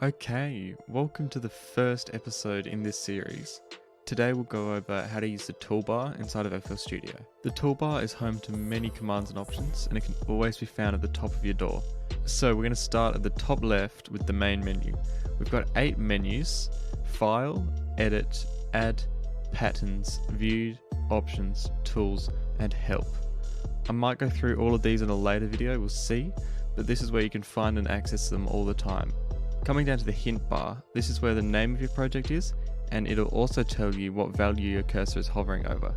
Okay, welcome to the first episode in this series. Today we'll go over how to use the toolbar inside of FL Studio. The toolbar is home to many commands and options, and it can always be found at the top of your door. So we're going to start at the top left with the main menu. We've got 8 menus: File, Edit, Add, Patterns, View, Options, Tools, and Help. I might go through all of these in a later video, we'll see, but this is where you can find and access them all the time. Coming down to the hint bar, this is where the name of your project is, and it'll also tell you what value your cursor is hovering over.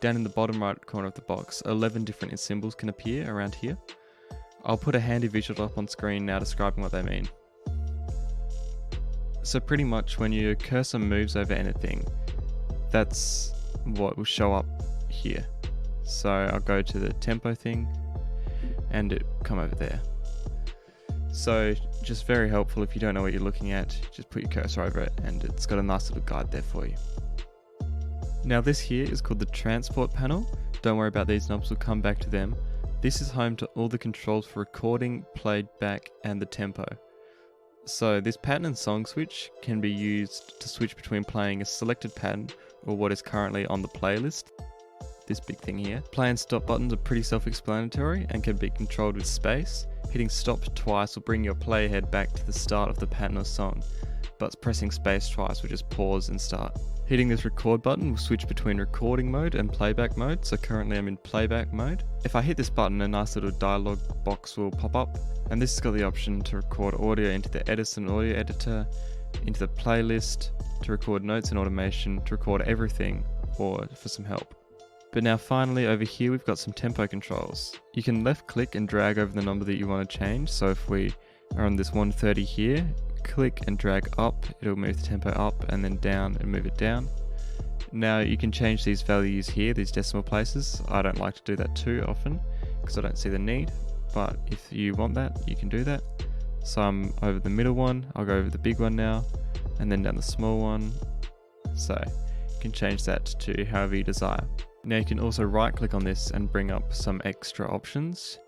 Down in the bottom right corner of the box, 11 different symbols can appear around here. I'll put a handy visual up on screen now describing what they mean. So pretty much when your cursor moves over anything, that's what will show up here. So I'll go to the tempo thing and it come over there. So just very helpful if you don't know what you're looking at, just put your cursor over it and it's got a nice little guide there for you. Now this here is called the transport panel. Don't worry about these knobs, we'll come back to them. This is home to all the controls for recording, playback and the tempo. So this pattern and song switch can be used to switch between playing a selected pattern or what is currently on the playlist. This big thing here. Play and stop buttons are pretty self-explanatory and can be controlled with space. Hitting stop twice will bring your playhead back to the start of the pattern or song, but pressing space twice will just pause and start. Hitting this record button will switch between recording mode and playback mode, so currently I'm in playback mode. If I hit this button, a nice little dialog box will pop up, and this has got the option to record audio into the Edison audio editor, into the playlist, to record notes and automation, to record everything, or for some help. But now finally over here we've got some tempo controls. You can left click and drag over the number that you want to change. So if we are on this 130 here, click and drag up, it'll move the tempo up, and then down and move it down. Now you can change these values here, these decimal places. I don't like to do that too often because I don't see the need, but if you want that, you can do that. So I'm over the middle one, I'll go over the big one now, and then down the small one. So you can change that to however you desire. Now you can also right click on this and bring up some extra options.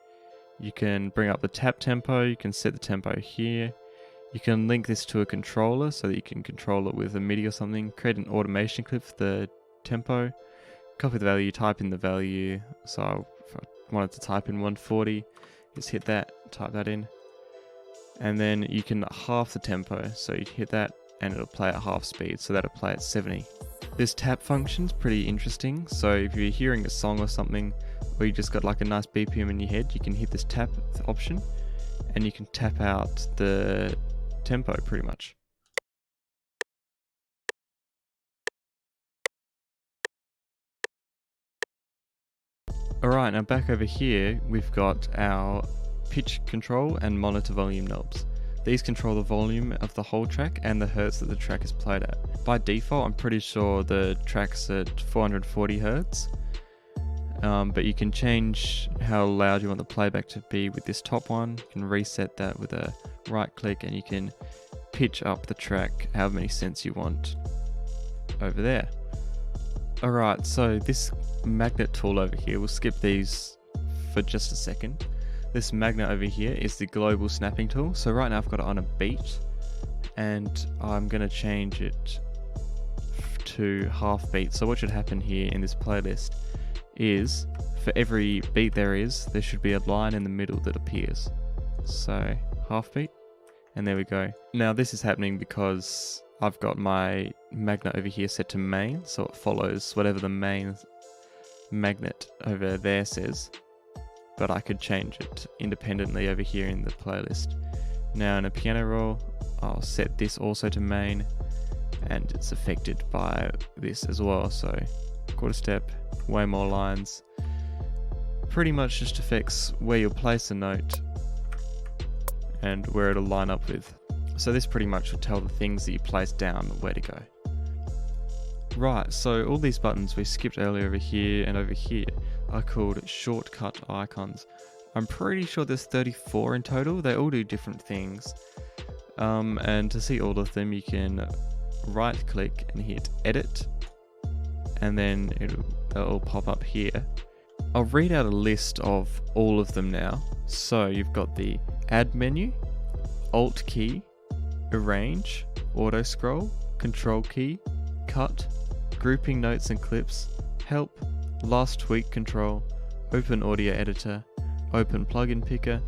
You can bring up the tap tempo, you can set the tempo here. You can link this to a controller so that you can control it with a MIDI or something. Create an automation clip for the tempo. Copy the value, type in the value. So if I wanted to type in 140, just hit that, type that in. And then you can half the tempo. So you hit that and it'll play at half speed, so that'll play at 70. This tap function's pretty interesting, so if you're hearing a song or something, or you just got like a nice BPM in your head, you can hit this tap option, and you can tap out the tempo pretty much. Alright, now back over here, we've got our pitch control and monitor volume knobs. These control the volume of the whole track and the hertz that the track is played at. By default, I'm pretty sure the track's at 440 hertz, but you can change how loud you want the playback to be with this top one. You can reset that with a right click and you can pitch up the track however many cents you want over there. Alright, so this magnet tool over here, we'll skip these for just a second. This magnet over here is the global snapping tool. So right now I've got it on a beat and I'm going to change it to half beat. So what should happen here in this playlist is for every beat there should be a line in the middle that appears. So half beat, and there we go. Now this is happening because I've got my magnet over here set to main, so it follows whatever the main magnet over there says. But I could change it independently over here in the playlist. Now in a piano roll, I'll set this also to main, and it's affected by this as well. So quarter step, way more lines. Pretty much just affects where you'll place a note and where it'll line up with. So this pretty much will tell the things that you place down where to go. Right, so all these buttons we skipped earlier over here and over here are called shortcut icons. I'm pretty sure there's 34 in total. They all do different things. And to see all of them, you can right click and hit edit, and then they'll all pop up here. I'll read out a list of all of them now. So you've got the add menu, alt key, arrange, auto scroll, control key, cut, grouping notes and clips, help, last tweak control, open audio editor, open plugin picker,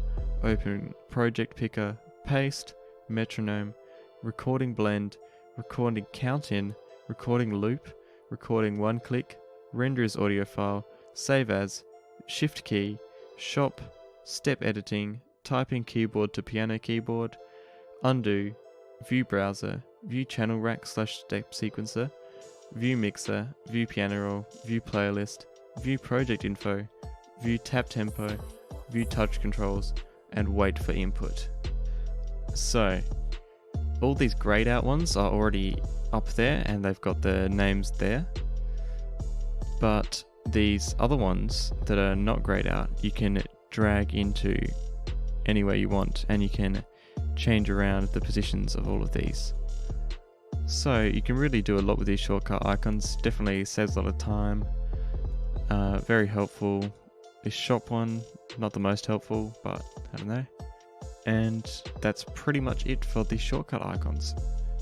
open project picker, paste, metronome, recording blend, recording count in, recording loop, recording one click, render as audio file, save as, shift key, shop, step editing, typing keyboard to piano keyboard, undo, view browser, view channel rack / step sequencer, view mixer, view piano roll, view playlist, view project info, view tap tempo, view touch controls, and wait for input. So, all these grayed out ones are already up there and they've got the names there. But these other ones that are not grayed out, you can drag into anywhere you want and you can change around the positions of all of these. So you can really do a lot with these shortcut icons. Definitely saves a lot of time. Very helpful. This shop one, not the most helpful, but I don't know. And that's pretty much it for the shortcut icons.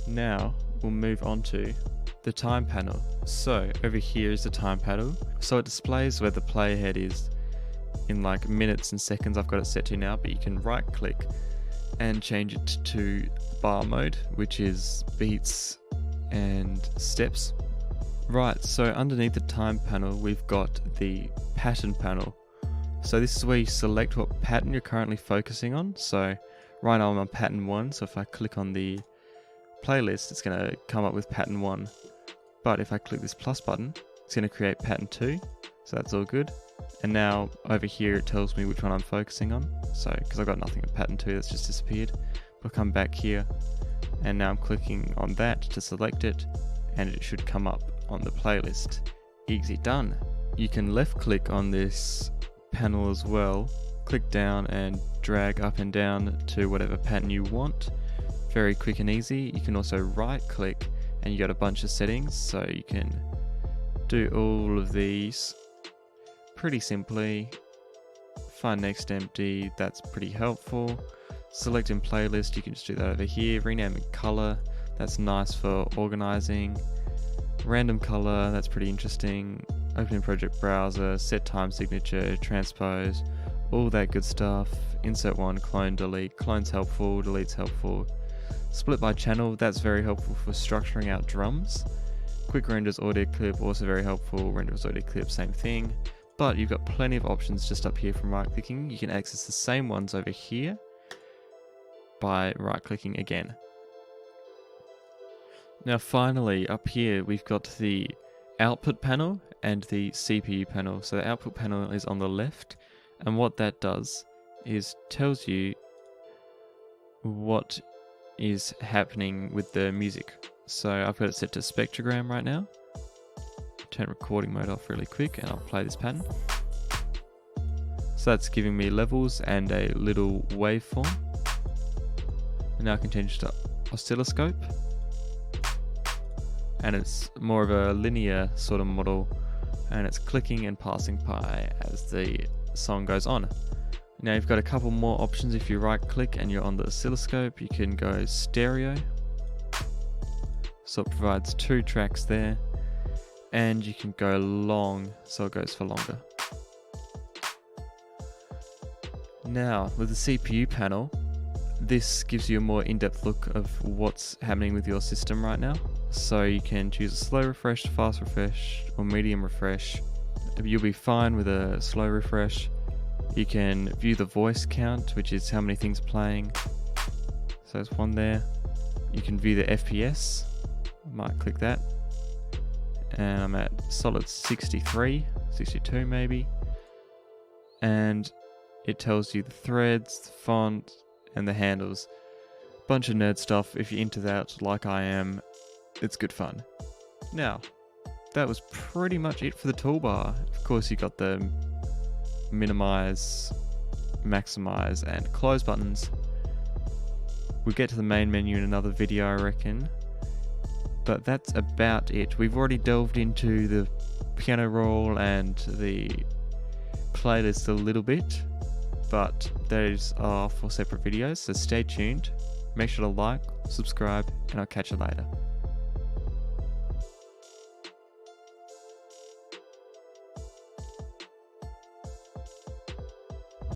Now we'll move on to the time panel. So over here is the time panel. So it displays where the playhead is in like minutes and seconds. I've got it set to now, but you can right click and change it to bar mode, which is beats and steps. Right, so underneath the time panel we've got the pattern panel. So this is where you select what pattern you're currently focusing on. So right now I'm on pattern 1, so if I click on the playlist it's going to come up with pattern 1. But if I click this plus button it's going to create pattern 2, so that's all good. And now over here it tells me which one I'm focusing on. So because I've got nothing at pattern 2, that's just disappeared. I'll come back here and now I'm clicking on that to select it and it should come up on the playlist. Easy done. You can left click on this panel as well, click down and drag up and down to whatever pattern you want. Very quick and easy. You can also right click and you got a bunch of settings, so you can do all of these pretty simply. Find next empty, that's pretty helpful. Select in playlist, you can just do that over here. Rename color, that's nice for organizing. Random color, that's pretty interesting. Open in project browser, set time signature, transpose, all that good stuff. Insert one, clone, delete. Clone's helpful, delete's helpful. Split by channel, that's very helpful for structuring out drums. Quick renders audio clip, also very helpful. Renders audio clip, same thing. But you've got plenty of options just up here from right clicking. You can access the same ones over here by right clicking again. Now finally up here we've got the output panel and the CPU panel. So the output panel is on the left, and what that does is tells you what is happening with the music. So I've got it set to spectrogram right now. Turn recording mode off really quick and I'll play this pattern. So that's giving me levels and a little waveform. And now I can change to oscilloscope. And it's more of a linear sort of model, and it's clicking and passing by as the song goes on. Now you've got a couple more options. If you right click and you're on the oscilloscope, you can go stereo. So it provides 2 tracks there. And you can go long, so it goes for longer. Now with the CPU panel, this gives you a more in-depth look of what's happening with your system right now. So you can choose a slow refresh, fast refresh, or medium refresh. You'll be fine with a slow refresh. You can view the voice count, which is how many things playing. So there's one there. You can view the FPS. I might click that. And I'm at solid 63, 62 maybe. And it tells you the threads, the font, and the handles. Bunch of nerd stuff. If you're into that like I am, it's good fun. Now, that was pretty much it for the toolbar. Of course you got the minimize, maximize, and close buttons. We'll get to the main menu in another video I reckon. But that's about it. We've already delved into the piano roll and the playlist a little bit, but those are for separate videos, so stay tuned. Make sure to like, subscribe, and I'll catch you later.